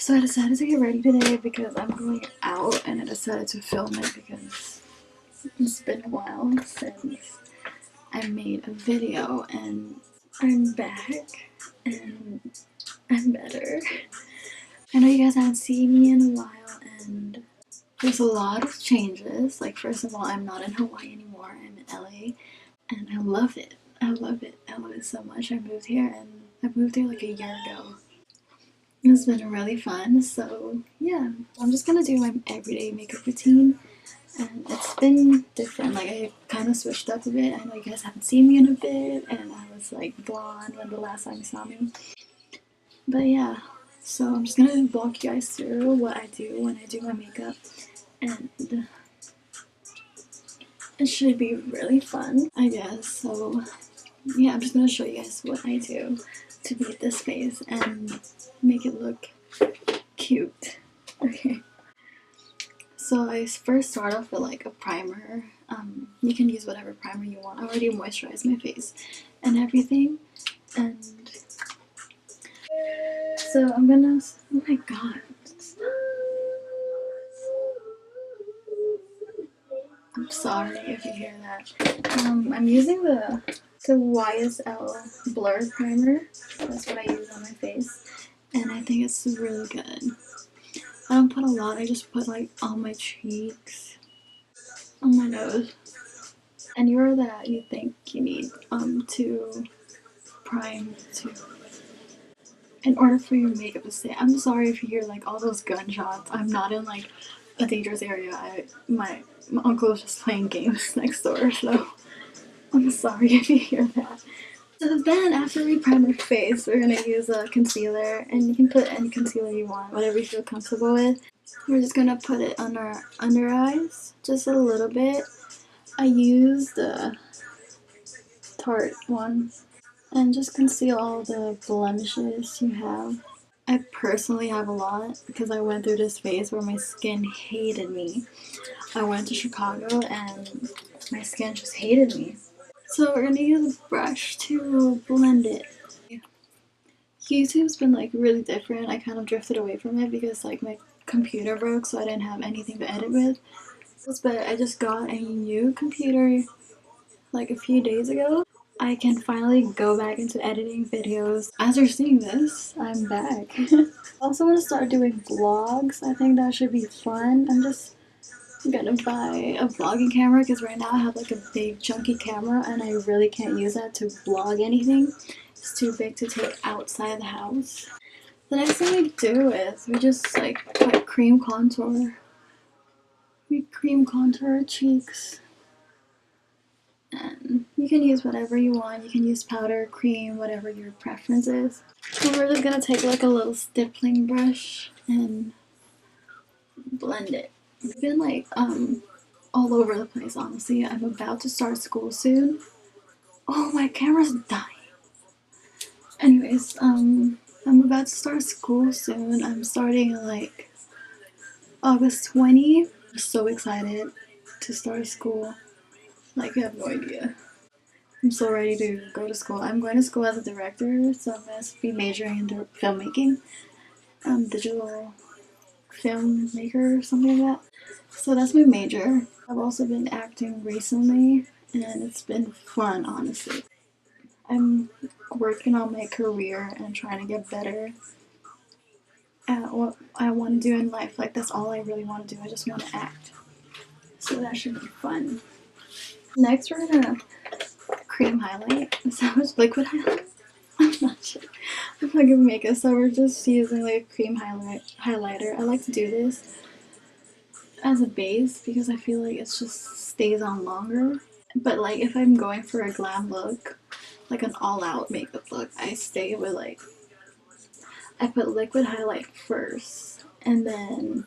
So I decided to get ready today because I'm going out, and I decided to film it because it's been a while since I made a video, and I'm back and I'm better. I know you guys haven't seen me in a while, and there's a lot of changes. Like, first of all, I'm not in Hawaii anymore, I'm in LA, and I love it. I love it. I love it so much. I moved here, and I moved here like a year ago. It's been really fun, so yeah. I'm just gonna do my everyday makeup routine, and it's been different. Like, I kind of switched up a bit. I know you guys haven't seen me in a bit, and I was like blonde when the last time you saw me. But yeah, so I'm just gonna walk you guys through what I do when I do my makeup, and it should be really fun, I guess. So yeah, I'm just gonna show you guys what I do to beat this face and make it look cute. Okay. So I first start off with like a primer. You can use whatever primer you want. I already moisturized my face and everything. And so I'm gonna, oh my god. I'm sorry if you hear that. I'm using the YSL Blur Primer. That's what I use on my face. And I think it's really good. I don't put a lot, I just put like on my cheeks, on my nose, anywhere that you think you need to prime to in order for your makeup to stay. I'm sorry if you hear like all those gunshots. I'm not in like a dangerous area. My uncle is just playing games next door, so I'm sorry if you hear that. So then after we prime our face, we're gonna use a concealer, and you can put any concealer you want, whatever you feel comfortable with. We're just gonna put it on our under eyes, just a little bit. I use the Tarte one, and just conceal all the blemishes you have. I personally have a lot because I went through this phase where my skin hated me. I went to Chicago and my skin just hated me. So we're gonna use a brush to blend it. YouTube's been like really different. I kind of drifted away from it because like my computer broke, so I didn't have anything to edit with. But I just got a new computer like a few days ago. I can finally go back into editing videos. As you're seeing this, I'm back. I also want to start doing vlogs. I think that should be fun. I'm just gonna buy a vlogging camera because right now I have like a big chunky camera and I really can't use that to vlog anything. It's too big to take outside the house. The next thing we do is we just like put cream contour. We cream contour our cheeks. And you can use whatever you want. You can use powder, cream, whatever your preference is. So we're just gonna take like a little stippling brush and blend it. I've been like all over the place, honestly. I'm about to start school soon. Oh, my camera's dying. Anyways, I'm about to start school soon. I'm starting like August 20. I'm so excited to start school. Like, you have no idea. I'm so ready to go to school. I'm going to school as a director, so I'm going to be majoring in filmmaking, digital filmmaker or something like that. So that's my major. I've also been acting recently, and it's been fun, honestly. I'm working on my career and trying to get better at what I want to do in life. Like, that's all I really want to do. I just want to act. So that should be fun. Next, we're gonna cream highlight. Is that much liquid highlight? I'm not sure. I'm not gonna make it, so we're just using like a cream highlighter. I like to do this as a base because I feel like it just stays on longer. But like if I'm going for a glam look, like an all-out makeup look, I stay with like, I put liquid highlight first, and then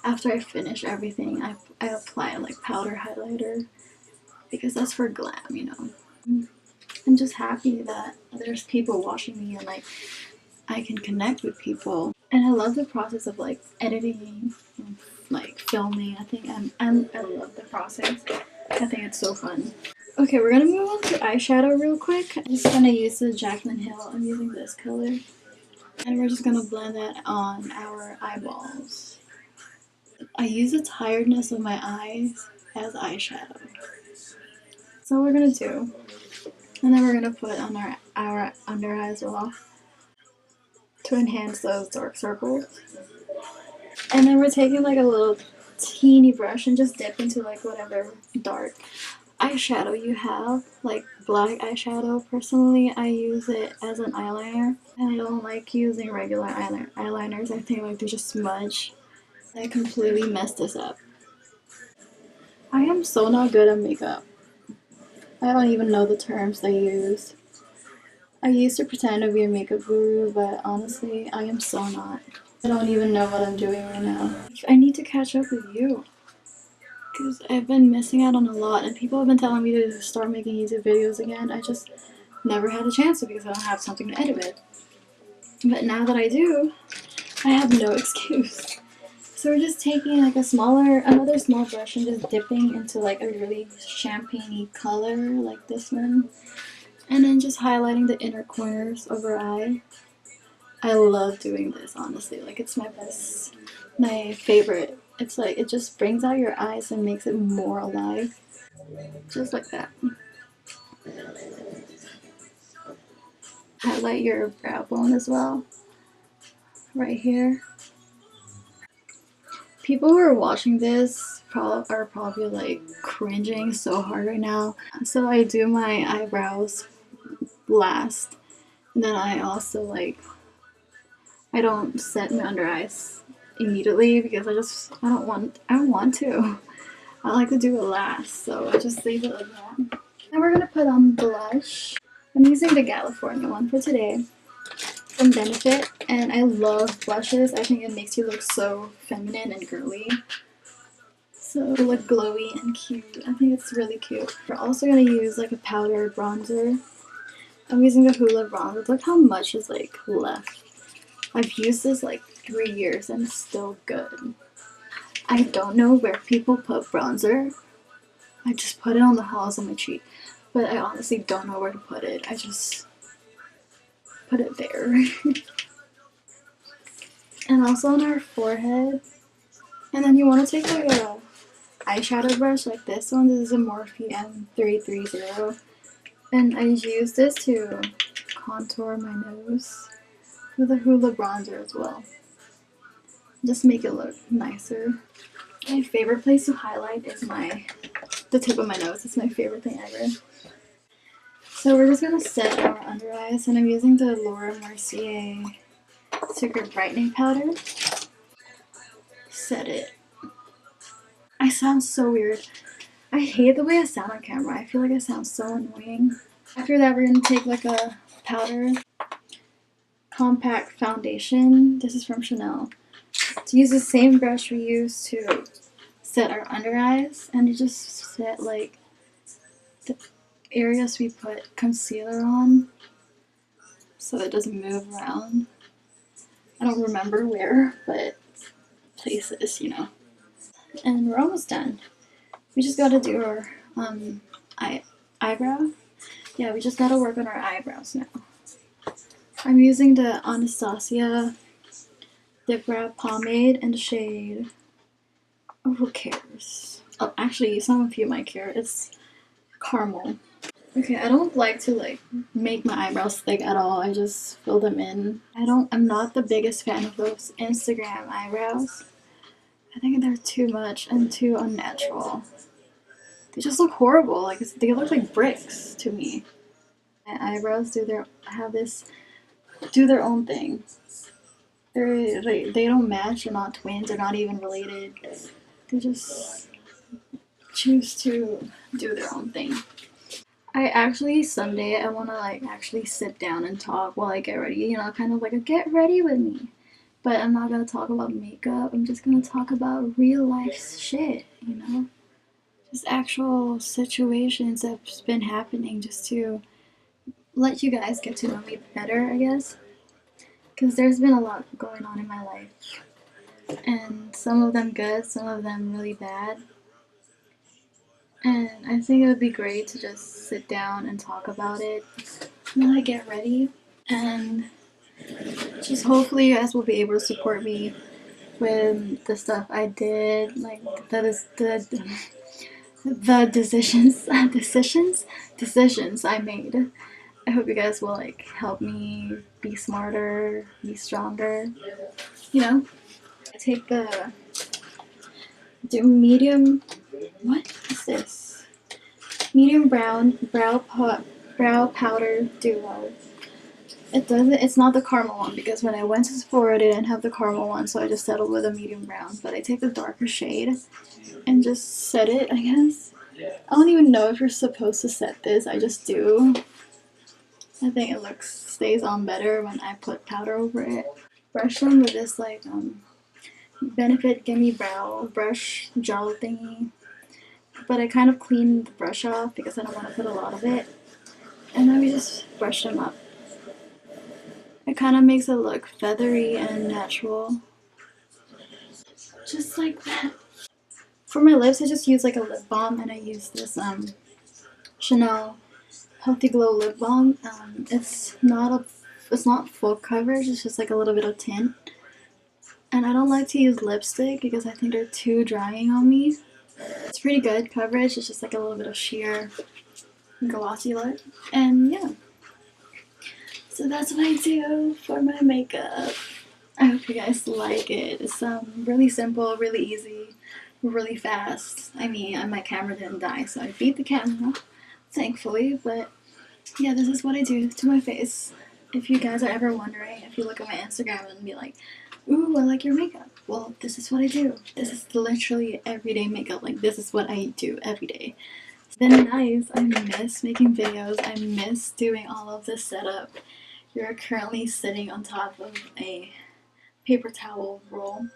after I finish everything, I apply like powder highlighter because that's for glam, you know. I'm just happy that there's people watching me and like I can connect with people, and I love the process of like editing and like filming. I love the process. I think it's so fun. Okay, we're gonna move on to eyeshadow real quick. I'm just gonna use the Jaclyn Hill. I'm using this color. And we're just gonna blend that on our eyeballs. I use the tiredness of my eyes as eyeshadow. So we're gonna do. And then we're gonna put on our under eye as well to enhance those dark circles. And then we're taking like a little teeny brush and just dip into like whatever dark eyeshadow you have, like black eyeshadow. Personally, I use it as an eyeliner, and I don't like using regular eyeliners. I think like they just smudge. I completely messed this up. I am so not good at makeup. I don't even know the terms they use. I used to pretend to be a makeup guru, but honestly, I am so not. I don't even know what I'm doing right now. I need to catch up with you because I've been missing out on a lot, and people have been telling me to start making YouTube videos again. I just never had a chance to because I don't have something to edit with. But now that I do, I have no excuse. So we're just taking like another small brush and just dipping into like a really champagne-y color like this one. And then just highlighting the inner corners of our eye. I love doing this, honestly. Like, it's my favorite. It's like, it just brings out your eyes and makes it more alive. Just like that. Highlight your brow bone as well. Right here. People who are watching this are probably like cringing so hard right now. So I do my eyebrows last. And then I also like, I don't set my under eyes immediately because I don't want to. I like to do it last, so I just leave it like that. Now we're gonna put on blush. I'm using the California one for today from Benefit, and I love blushes. I think it makes you look so feminine and girly. So look glowy and cute. I think it's really cute. We're also gonna use like a powdered bronzer. I'm using the Hoola bronzer. Look how much is like left. I've used this like 3 years and it's still good. I don't know where people put bronzer. I just put it on the hollows of my cheek. But I honestly don't know where to put it. I just put it there. And also on our forehead. And then you want to take like a eyeshadow brush like this one. This is a Morphe M330. And I use this to contour my nose with a Hoola bronzer as well. Just make it look nicer. My favorite place to highlight is the tip of my nose. It's my favorite thing ever. So we're just gonna set our under eyes, and I'm using the Laura Mercier Secret Brightening Powder. Set it. I sound so weird. I hate the way I sound on camera. I feel like I sound so annoying. After that, we're gonna take like a powder compact foundation. This is from Chanel. To use the same brush we use to set our under eyes, and you just set like the areas we put concealer on so it doesn't move around. I don't remember where, but places, you know. And we're almost done. We just gotta do our eyebrow. Yeah, we just gotta work on our eyebrows now. I'm using the Anastasia Dip Brow Pomade in the shade. Oh, who cares? Oh, actually, some of you might care. It's caramel. Okay, I don't like to like make my eyebrows thick at all. I just fill them in. I'm not the biggest fan of those Instagram eyebrows. I think they're too much and too unnatural. They just look horrible. Like they look like bricks to me. My eyebrows do their own thing. They don't match. They're not twins. They're not even related. They just choose to do their own thing. Someday I want to like actually sit down and talk while I get ready. You know, kind of like a get ready with me. But I'm not gonna talk about makeup. I'm just gonna talk about real life shit. You know, just actual situations that's been happening, just to let you guys get to know me better, I guess. Because there's been a lot going on in my life. And some of them good, some of them really bad. And I think it would be great to just sit down and talk about it while I get ready. And Just hopefully you guys will be able to support me with the stuff I did, like that is the decisions I made. I hope you guys will like help me be smarter, be stronger. You know, I take the medium. What is this? Medium brown brow powder duo. It doesn't. It's not the caramel one because when I went to Sephora, they didn't have the caramel one, so I just settled with a medium brown. But I take the darker shade and just set it. I guess I don't even know if you're supposed to set this. I just do. I think it stays on better when I put powder over it. Brush them with this like Benefit Gimme Brow brush gel thingy. But I kind of cleaned the brush off because I don't want to put a lot of it. And then we just brush them up. It kind of makes it look feathery and natural. Just like that. For my lips, I just use like a lip balm, and I use this Chanel Healthy Glow lip balm. It's not full coverage. It's just like a little bit of tint. And I don't like to use lipstick because I think they're too drying on me. It's pretty good coverage. It's just like a little bit of sheer glossy look. And yeah, so that's what I do for my makeup. I hope you guys like it. It's really simple, really easy, really fast. I mean, my camera didn't die, so I beat the camera, thankfully. But yeah, this is what I do to my face. If you guys are ever wondering, if you look at my Instagram and be like, ooh, I like your makeup. Well, this is what I do. This is literally everyday makeup. Like, this is what I do every day. It's been nice. I miss making videos. I miss doing all of this setup. You're currently sitting on top of a paper towel roll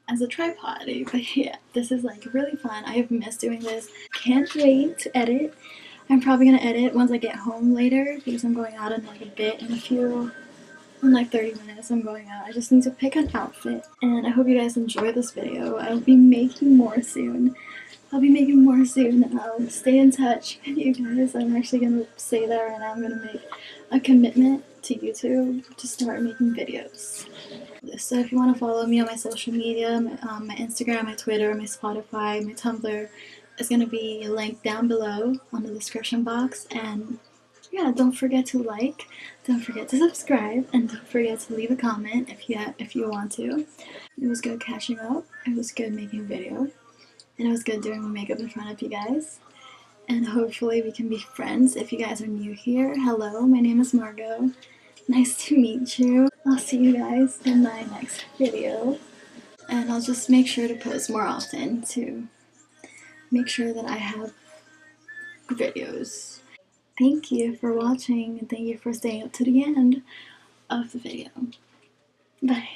as a tripod. But yeah, this is like really fun. I have missed doing this. Can't wait to edit. I'm probably gonna edit once I get home later because I'm going out in like a bit in like 30 minutes I'm going out. I just need to pick an outfit and I hope you guys enjoy this video. I'll be making more soon. And I'll stay in touch with you guys. I'm actually gonna say that right now. I'm gonna make a commitment to YouTube to start making videos. So if you want to follow me on my social media, my Instagram, my Twitter, my Spotify, my Tumblr, is going to be linked down below on the description box. And yeah, don't forget to like, don't forget to subscribe, and don't forget to leave a comment if you want to. It was good catching up. It was good making video, and it was good doing my makeup in front of you guys. And hopefully we can be friends. If you guys are new here, hello, my name is Margot. Nice to meet you. I'll see you guys in my next video. And I'll just make sure to post more often to make sure that I have videos. Thank you for watching and thank you for staying up to the end of the video. Bye.